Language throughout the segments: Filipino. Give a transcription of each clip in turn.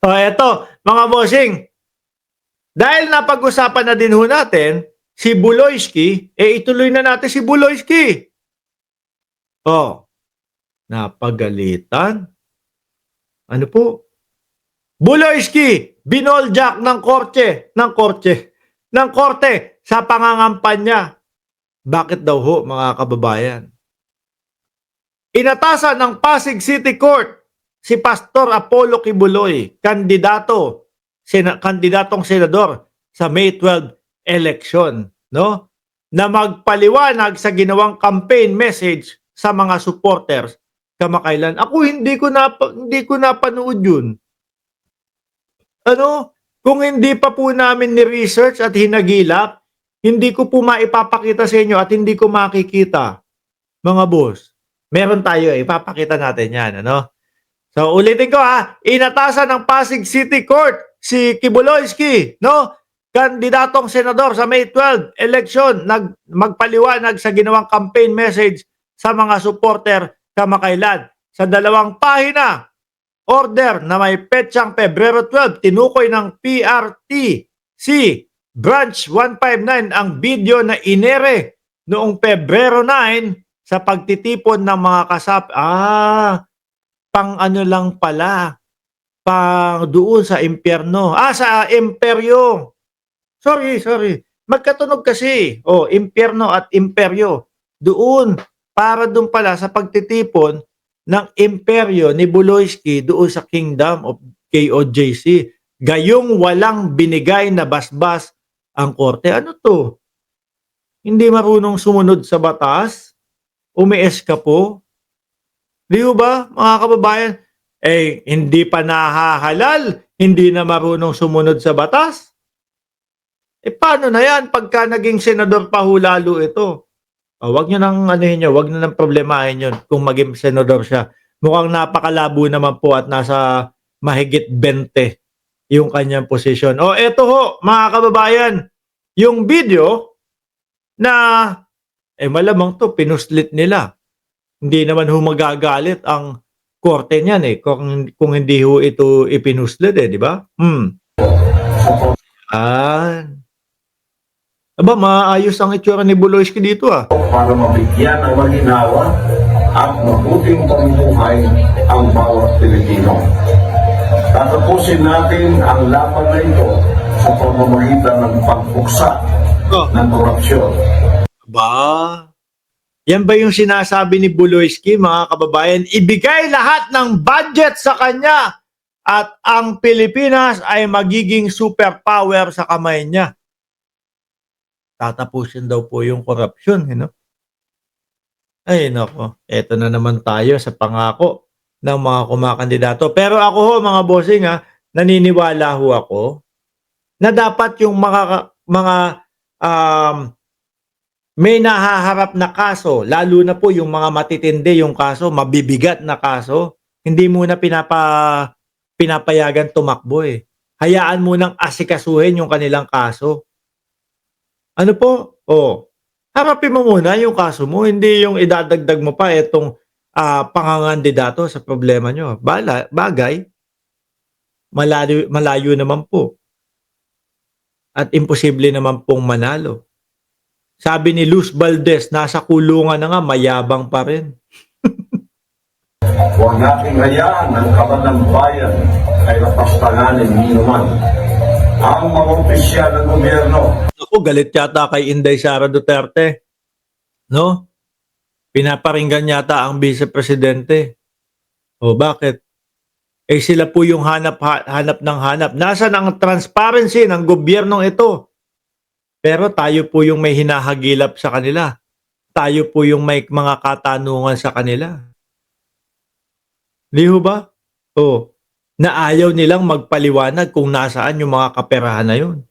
O eto, mga bossing, dahil napag-usapan na din ho natin si Buloyski, ituloy na natin si Buloyski. Oh, napagalitan. Ano po? Buloyski, binoljak ng korte sa pangangampanya. Bakit daw ho, mga kababayan? Inatasan ng Pasig City Court si Pastor Apollo Kibuloy, kandidatong senador sa May 12 election, no? Na magpaliwanag sa ginawang campaign message sa mga supporters kamakailan. Ako hindi ko napanood 'yun. Ano, kung hindi pa po namin ni-research at hinagilap, hindi ko po maipapakita sa inyo at hindi ko makikita, mga boss. Meron tayo, ipapakita natin 'yan, ano? So ulitin ko ha, inatasan ng Pasig City Court si Kibuloyski, no? Kandidatong senador sa May 12 election, magpaliwanag sa ginawang campaign message sa mga supporter kamakailan. Sa 2 pahina, order na may petsang Pebrero 12, tinukoy ng PRTC Branch 159 ang video na inere noong Pebrero 9 sa pagtitipon ng mga pang ano lang pala, pang doon sa impyerno. Sa imperyo. Sorry. Magkatunog kasi. Impyerno at imperyo. Doon, para doon pala sa pagtitipon ng imperyo ni Buloyski doon sa Kingdom of KOJC. Gayong walang binigay na basbas ang korte. Ano to? Hindi marunong sumunod sa batas? Umies ka po? Di ba, mga kababayan? Hindi pa nahahalal, hindi na marunong sumunod sa batas. Paano na yan pagka naging senador pa ho lalo ito? Wag nyo nang wag nyo nang problemahin yun kung maging senador siya. Mukhang napakalabo naman po at nasa mahigit 20 yung kanyang posisyon. Eto ho, mga kababayan, yung video na malamang to pinuslit nila. Hindi naman ho magagalit ang korte niyan kung hindi ho ito ipinuslit di ba? Aba, maayos ang itsura ni Buloyski dito Para mabigyan ng maginawa at mabuting pamumuhay ang bawat Pilipino. Tatapusin natin ang laban na ito sa pamamagitan ng pagpuksa ng korupsyon. Yan ba yung sinasabi ni Buloyski, mga kababayan? Ibigay lahat ng budget sa kanya at ang Pilipinas ay magiging superpower sa kamay niya. Tatapusin daw po yung korupsyon, Ay, nako. Eto na naman tayo sa pangako ng mga kumakandidato. Pero ako ho, mga bossing, naniniwala ho ako na dapat yung mga may nahaharap na kaso, lalo na po yung mga matitindi yung kaso, mabibigat na kaso, hindi muna pinapayagan tumakbo Hayaan munang asikasuhin yung kanilang kaso. Ano po? Harapin mo muna yung kaso mo, hindi yung idadagdag mo pa itong pangangandidato sa problema nyo. Bagay, malayo naman po. At imposible naman pong manalo. Sabi ni Luz Valdez, nasa kulungan na nga, mayabang pa rin. Huwag nating hayaan ang kaban ng bayan ay lapastanganin ninuman ang mga opisyal ng gobyerno. Galit yata kay Inday Sara Duterte. No? Pinaparinggan yata ang vice-presidente. Bakit? Sila po yung hanap ng hanap. Nasaan ang transparency ng gobyernong ito? Pero tayo po yung may hinahagilap sa kanila. Tayo po yung may mga katanungan sa kanila. Di ba? Na ayaw nilang magpaliwanag kung nasaan yung mga kaperahan na yun.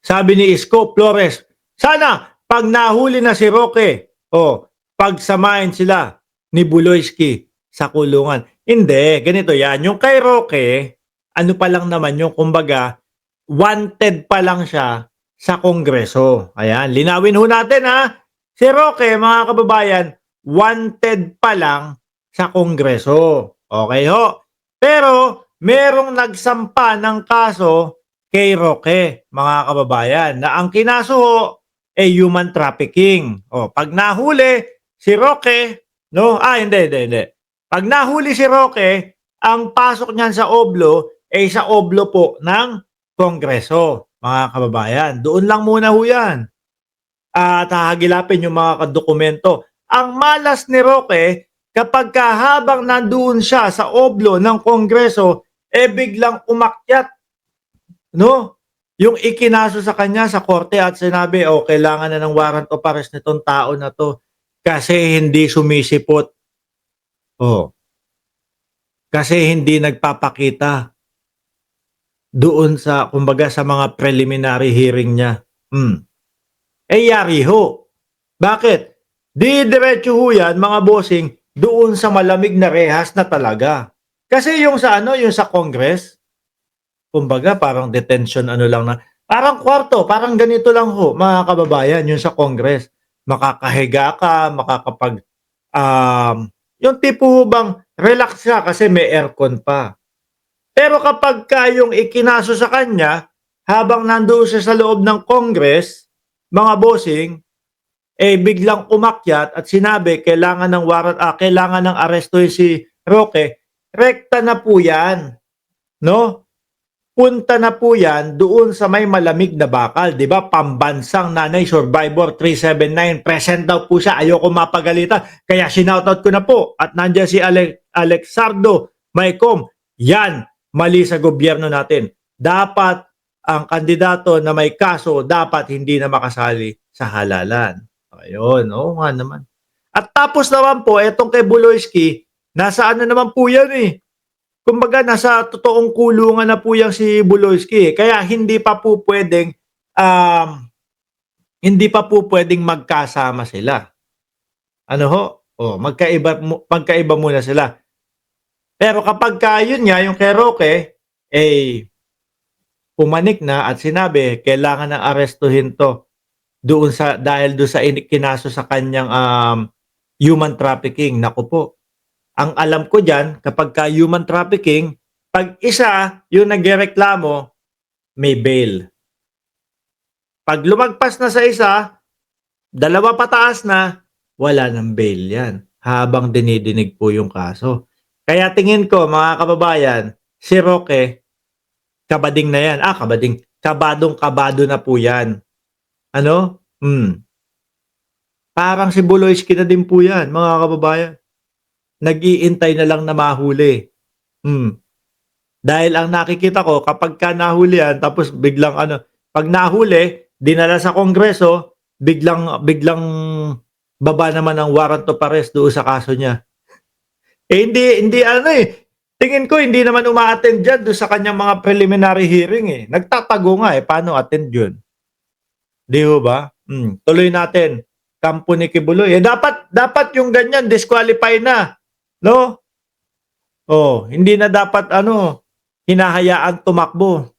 Sabi ni Isko Flores, sana pag nahuli na si Roque, pagsamahin sila ni Buloyski sa kulungan. Hindi, ganito yan. Yung kay Roque, ano pa lang naman yung kumbaga, wanted pa lang siya sa Kongreso. Ayan, linawin ho natin Si Roque, mga kababayan, wanted pa lang sa Kongreso. Okay ho? Pero merong nagsampa ng kaso kay Roque, mga kababayan, na ang kinaso ho ay human trafficking. O, pag nahuli si Roque, no? Hindi. Pag nahuli si Roque, ang pasok niyan sa oblo ay sa oblo po ng Kongreso, mga kababayan. Doon lang muna ho yan. At hahagilapin yung mga dokumento. Ang malas ni Roque, kapag habang nandoon siya sa oblo ng Kongreso, biglang umakyat, no? Yung ikinaso sa kanya sa korte at sinabi, kailangan na ng warrant of arrest nitong tao na to kasi hindi sumisipot. Kasi hindi nagpapakita doon sa, kumbaga, sa mga preliminary hearing niya. Yari ho. Bakit? Diretso ho yan, mga bossing, doon sa malamig na rehas na talaga. Kasi yung sa yung sa Congress, kumbaga parang detention lang na, parang kwarto, parang ganito lang ho, mga kababayan, yung sa Congress. Makakahiga ka, makakapag, yung tipo ho bang relax ka kasi may aircon pa. Pero kapag yung ikinaso sa kanya, habang nandoon siya sa loob ng Congress, mga bossing, biglang umakyat at sinabi kailangan ng warrant, kailangan ng arestuhin si Roque, rekta na po yan. No? Punta na po yan doon sa may malamig na bakal, di ba? Pambansang Nanay Survivor 379, present daw po siya, ayoko mapagalitan. Kaya sinoutout ko na po at nandiyan si Alexardo Maycom. Yan, mali sa gobyerno natin. Dapat ang kandidato na may kaso, dapat hindi na makasali sa halalan. Ayun, oo nga naman. At tapos naman po, etong kay Buloyski, nasa naman po yan eh. Kumbaga, nasa totoong kulungan na po yang si Buloyski. Kaya hindi pa po pwedeng magkasama sila. Ano ho? Magkaiba muna sila. Pero kapag yun nga, yung kay Roque, pumanik na at sinabi, kailangan ng arestuhin to dahil doon sa kinaso sa kanyang human trafficking. Naku po. Ang alam ko dyan, kapag human trafficking, pag isa yung nagreklamo, may bail. Pag lumagpas na sa isa, dalawa pataas na, wala ng bail yan. Habang dinidinig po yung kaso. Kaya tingin ko, mga kababayan, si Roque, kabading na yan. Kabadong-kabado na po yan. Ano? Parang si Buloyski na din po yan, mga kababayan. Nag-iintay na lang na mahuli. Dahil ang nakikita ko, kapag nahuli yan, tapos biglang pag nahuli, dinala sa Kongreso, biglang baba naman ang warrant of arrest doon sa kaso niya. Hindi tingin ko hindi naman uma-attend dyan doon sa kanyang mga preliminary hearing eh. Nagtatago nga paano attend yun? Di ba? Tuloy natin. Kampo ni Kibuloy. Dapat yung ganyan, disqualify na. No? Hindi na dapat hinahayaan tumakbo.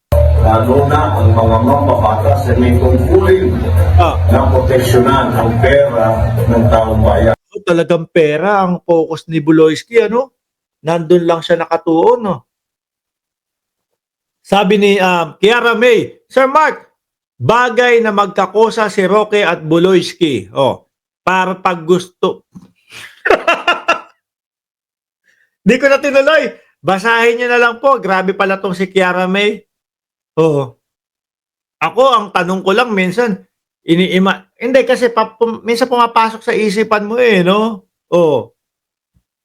Lalo na ang mga mambabatas ay may tungkulin na proteksyonan ang pera ng taong bayan. Talagang pera ang focus ni Buloyski, Nandun lang siya nakatuon, Sabi ni Kiara May, Sir Mark, bagay na magkakosa si Roque at Buloyski. Para pag gusto. Di ko na tinuloy. Basahin niyo na lang po. Grabe pala tong si Kiara May. Ako, ang tanong ko lang minsan, hindi kasi minsan pumapasok sa isipan mo no?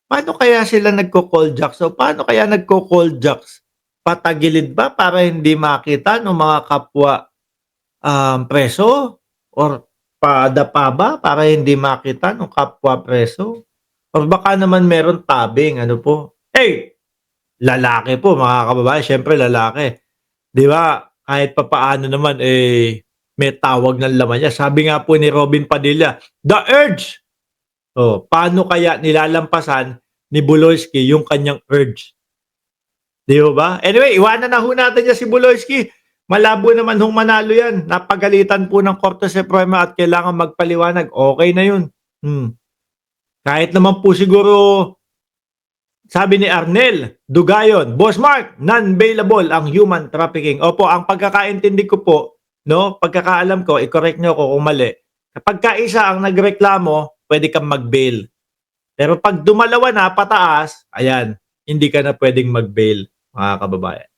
Paano kaya sila nagko-call jacks? Paano kaya nagko-call jacks? Patagilid ba para hindi makita ng mga kapwa preso? Or padapa ba para hindi makita ng kapwa preso? Or baka naman meron tabing, po? Lalaki po, mga kababayan, syempre lalaki. Di ba? Kahit papaano naman, may tawag ng laman niya. Sabi nga po ni Robin Padilla, the urge. Paano kaya nilalampasan ni Buloyski yung kanyang urge? Di ba? Anyway, iwanan na ho natin niya si Buloyski. Malabo naman hong manalo yan. Napagalitan po ng Korte Suprema at kailangan magpaliwanag. Okay na yun. Kahit naman po siguro Sabi ni Arnel Dugayon, Boss Mark, non-bailable ang human trafficking. Opo, ang pagkakaintindi ko po, no, pagkakaalam ko, i-correct nyo ako kung mali. Kapag kaisa ang nagreklamo, pwede kang mag-bail. Pero pag dumalawa na pataas, ayan, hindi ka na pwedeng mag-bail, mga kababayan.